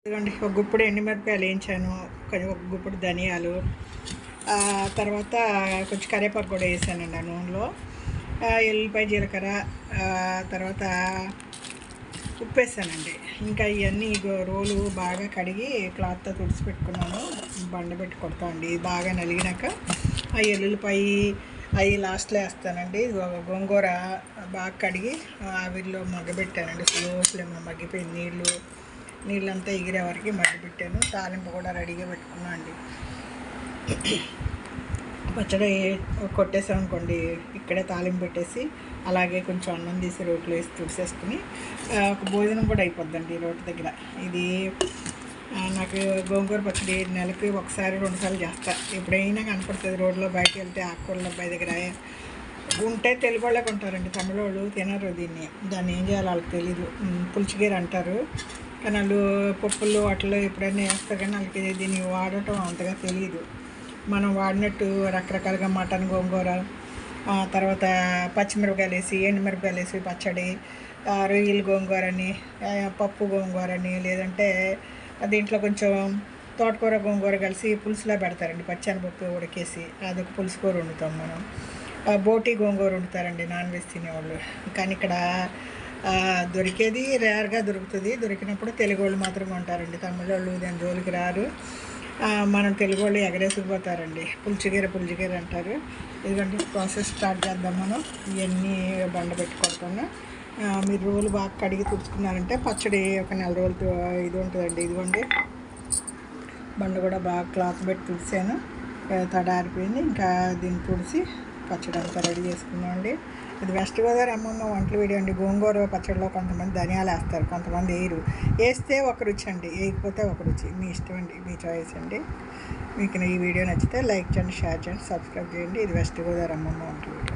ఇదిగోండి ఒక గుప్పుడు ఎండుమిరపకాయలు వేయించాను, కొంచెం ఒక గుప్పుడు ధనియాలు, తర్వాత కొంచెం కరివేపాకు కూడా వేసానండి ఆ నూనెలో. ఎల్లిపాయ జీలకర్ర, తర్వాత ఉప్పు వేసానండి. ఇంకా ఇవన్నీ రోలు బాగా కడిగి క్లాత్తో తుడిచి పెట్టుకున్నాను. బండబెట్టి కొడతామండి. ఇది బాగా నలిగినాక ఆ ఎల్లుల్లిపాయ అవి లాస్ట్లో వేస్తానండి. గోంగూర బాగా కడిగి ఆవిరిలో మగ్గబెట్టానండి. స్లో ఫ్లేమ్లో మగ్గిపోయింది. నీళ్ళంతా ఎగిరే వరకు మగ్గిపెట్టాను. తాలింపు కూడా రెడీగా పెట్టుకున్నాను అండి. పచ్చడి కొట్టేసామనుకోండి, ఇక్కడే తాలింపు పెట్టేసి అలాగే కొంచెం అన్నం తీసి రోట్లో వేసి తుడిసేసుకుని ఒక భోజనం కూడా అయిపోద్దండి రోటి దగ్గర. ఇది నాకు గోంగూర పచ్చడి నెలకి ఒకసారి 2 సార్లు చేస్తా. ఎప్పుడైనా కనపడుతుంది రోడ్లో, బయటకు వెళ్తే ఆకుకూరల అబ్బాయి దగ్గర ఉంటే తెలుగు వాళ్ళకి ఉంటారండి, తమిళ వాళ్ళు తినరు దాన్ని ఏం చేయాలో వాళ్ళకి తెలీదు. పులుచుగీర అంటారు, కానీ వాళ్ళు పప్పుల్లో వాటిలో ఎప్పుడైనా వేస్తారు, కానీ వాళ్ళకి దీన్ని వాడటం అంతగా తెలియదు. మనం వాడినట్టు రకరకాలుగా మటన్ గోంగూర, తర్వాత పచ్చిమిరపకాయలు వేసి ఎండుమిరపకాయలు వేసి పచ్చడి, రొయ్యల గోంగూరని, పప్పు గోంగూరని, లేదంటే దీంట్లో కొంచెం తోటకూర గోంగూర కలిసి పులుసులా పెడతారండి. పచ్చెనపప్పు ఉడకేసి అదొక పులుసు కూర వండుతాం మనం. బోటి గోంగూర వండుతారండి నాన్ వెజ్ తినేవాళ్ళు. కానీ ఇక్కడ దొరికేది రేర్గా దొరుకుతుంది. దొరికినప్పుడు తెలుగు వాళ్ళు మాత్రమే ఉంటారండి, తమిళ వాళ్ళు దాని జోలికి రారు. మనం తెలుగు వాళ్ళు ఎగరేసుకుపోతారండి. పులుచుగీర అంటారు. ఇదిగోండి ప్రాసెస్ స్టార్ట్ చేద్దాం మనం. ఇవన్నీ బండ పెట్టుకుంటాను. మీరు రోలు బాగా కడిగి తుడుచుకున్నారంటే పచ్చడి ఒక 4 రోజులు ఇది ఉంటుందండి. ఇదిగోండి బండ కూడా బాగా క్లాత్ పెట్టి తుడిచాను, తడారిపోయింది. ఇంకా దీన్ని తుడిచి పచ్చడి అంతా రెడీ చేసుకున్నామండి. ఇది వెస్ట్ గోదావరి అమ్మమ్మ వంటల వీడియో అండి. గోంగూర పచ్చడిలో కొంతమంది ధనియాలు వేస్తారు, కొంతమంది వేయరు. వేస్తే ఒక రుచి అండి, వేయకపోతే ఒక రుచి. మీ ఇష్టం అండి, మీ చాయిస్ అండి. మీకు ఈ వీడియో నచ్చితే లైక్ చేయండి, షేర్ చేయండి, సబ్స్క్రైబ్ చేయండి. ఇది వెస్ట్ గోదావరి అమ్మమ్మ వంటల వీడియో.